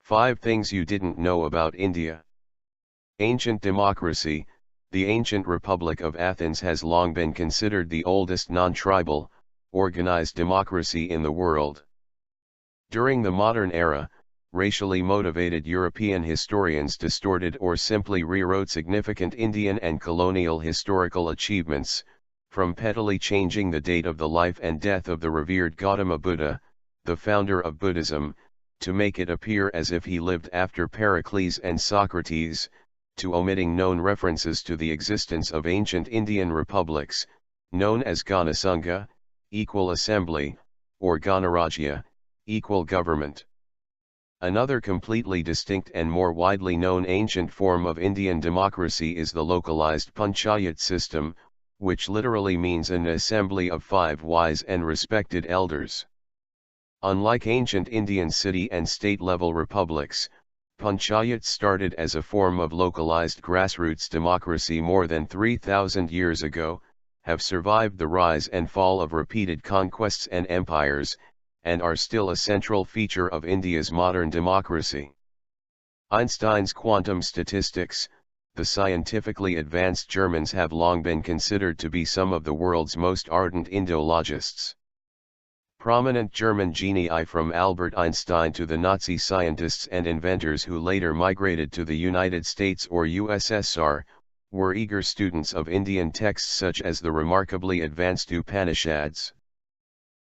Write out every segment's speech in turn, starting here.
5 Things You Didn't Know About India. Ancient democracy. The ancient Republic of Athens has long been considered the oldest non-tribal, organized democracy in the world. During the modern era, racially motivated European historians distorted or simply rewrote significant Indian and colonial historical achievements, from pettily changing the date of the life and death of the revered Gautama Buddha, the founder of Buddhism, to make it appear as if he lived after Pericles and Socrates, to omitting known references to the existence of ancient Indian republics, known as Gana-Sangha, equal assembly, or Gana-Rajya, equal government. Another completely distinct and more widely known ancient form of Indian democracy is the localized panchayat system, which literally means an assembly of 5 wise and respected elders. Unlike ancient Indian city and state-level republics, panchayats started as a form of localized grassroots democracy more than 3,000 years ago, have survived the rise and fall of repeated conquests and empires, and are still a central feature of India's modern democracy. Einstein's quantum statistics. The scientifically advanced Germans have long been considered to be some of the world's most ardent Indologists. Prominent German genii from Albert Einstein to the Nazi scientists and inventors who later migrated to the United States or USSR, were eager students of Indian texts such as the remarkably advanced Upanishads.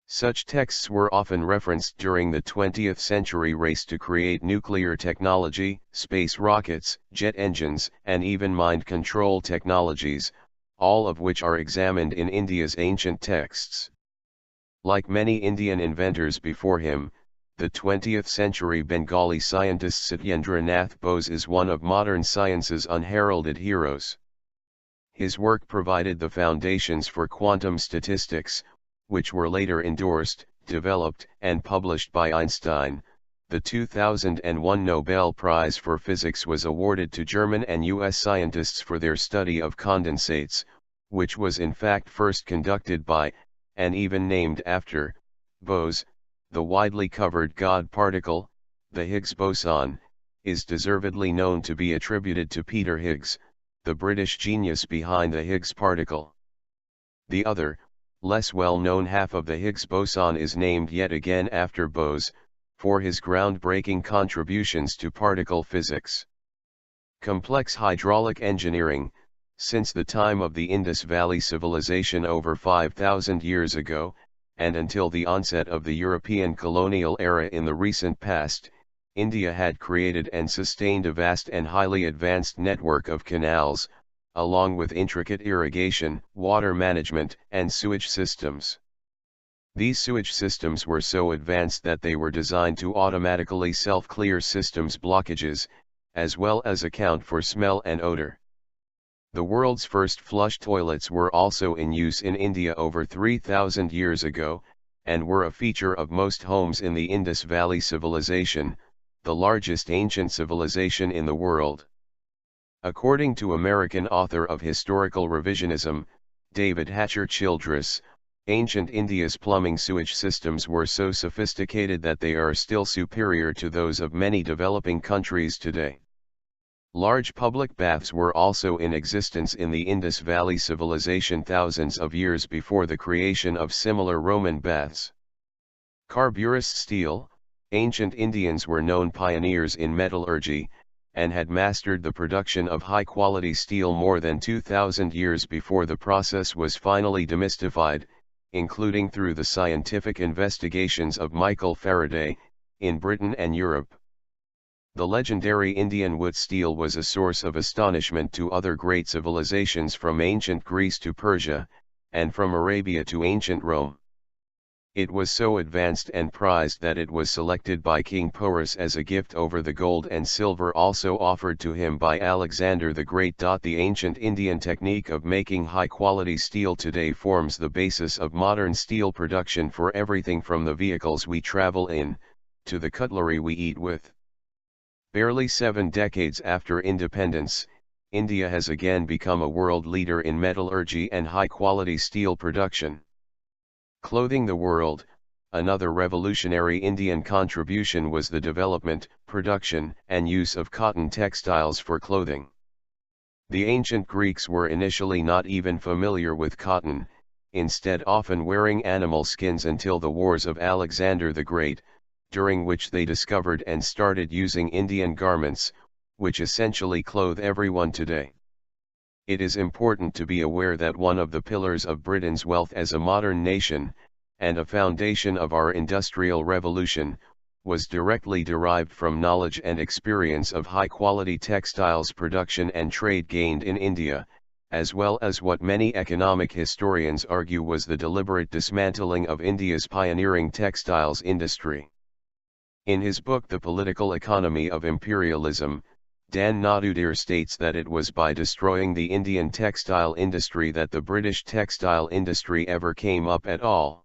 Such texts were often referenced during the 20th century race to create nuclear technology, space rockets, jet engines, and even mind control technologies, all of which are examined in India's ancient texts. Like many Indian inventors before him, the 20th century Bengali scientist Satyendranath Bose is one of modern science's unheralded heroes. His work provided the foundations for quantum statistics, which were later endorsed, developed, and published by Einstein. The 2001 Nobel Prize for Physics was awarded to German and US scientists for their study of condensates, which was in fact first conducted by, and even named after, Bose. The widely covered God particle, the Higgs boson, is deservedly known to be attributed to Peter Higgs, the British genius behind the Higgs particle. The other, less well-known half of the Higgs boson is named yet again after Bose, for his groundbreaking contributions to particle physics. Complex hydraulic engineering. Since the time of the Indus Valley Civilization over 5,000 years ago, and until the onset of the European colonial era in the recent past, India had created and sustained a vast and highly advanced network of canals, along with intricate irrigation, water management, and sewage systems. These sewage systems were so advanced that they were designed to automatically self-clear systems blockages, as well as account for smell and odor. The world's first flush toilets were also in use in India over 3,000 years ago, and were a feature of most homes in the Indus Valley Civilization, the largest ancient civilization in the world. According to American author of historical revisionism, David Hatcher Childress, ancient India's plumbing sewage systems were so sophisticated that they are still superior to those of many developing countries today. Large public baths were also in existence in the Indus Valley Civilization thousands of years before the creation of similar Roman baths. Carbureous steel. Ancient Indians were known pioneers in metallurgy, and had mastered the production of high-quality steel more than 2,000 years before the process was finally demystified, including through the scientific investigations of Michael Faraday, in Britain and Europe. The legendary Indian wood steel was a source of astonishment to other great civilizations from ancient Greece to Persia, and from Arabia to ancient Rome. It was so advanced and prized that it was selected by King Porus as a gift over the gold and silver also offered to him by Alexander the Great. The ancient Indian technique of making high-quality steel today forms the basis of modern steel production for everything from the vehicles we travel in, to the cutlery we eat with. Barely 7 decades after independence, India has again become a world leader in metallurgy and high-quality steel production. Clothing the world. Another revolutionary Indian contribution was the development, production, and use of cotton textiles for clothing. The ancient Greeks were initially not even familiar with cotton, instead often wearing animal skins until the wars of Alexander the Great, during which they discovered and started using Indian garments, which essentially clothe everyone today. It is important to be aware that one of the pillars of Britain's wealth as a modern nation, and a foundation of our industrial revolution, was directly derived from knowledge and experience of high-quality textiles production and trade gained in India, as well as what many economic historians argue was the deliberate dismantling of India's pioneering textiles industry. In his book The Political Economy of Imperialism, Dan Nadudir states that it was by destroying the Indian textile industry that the British textile industry ever came up at all.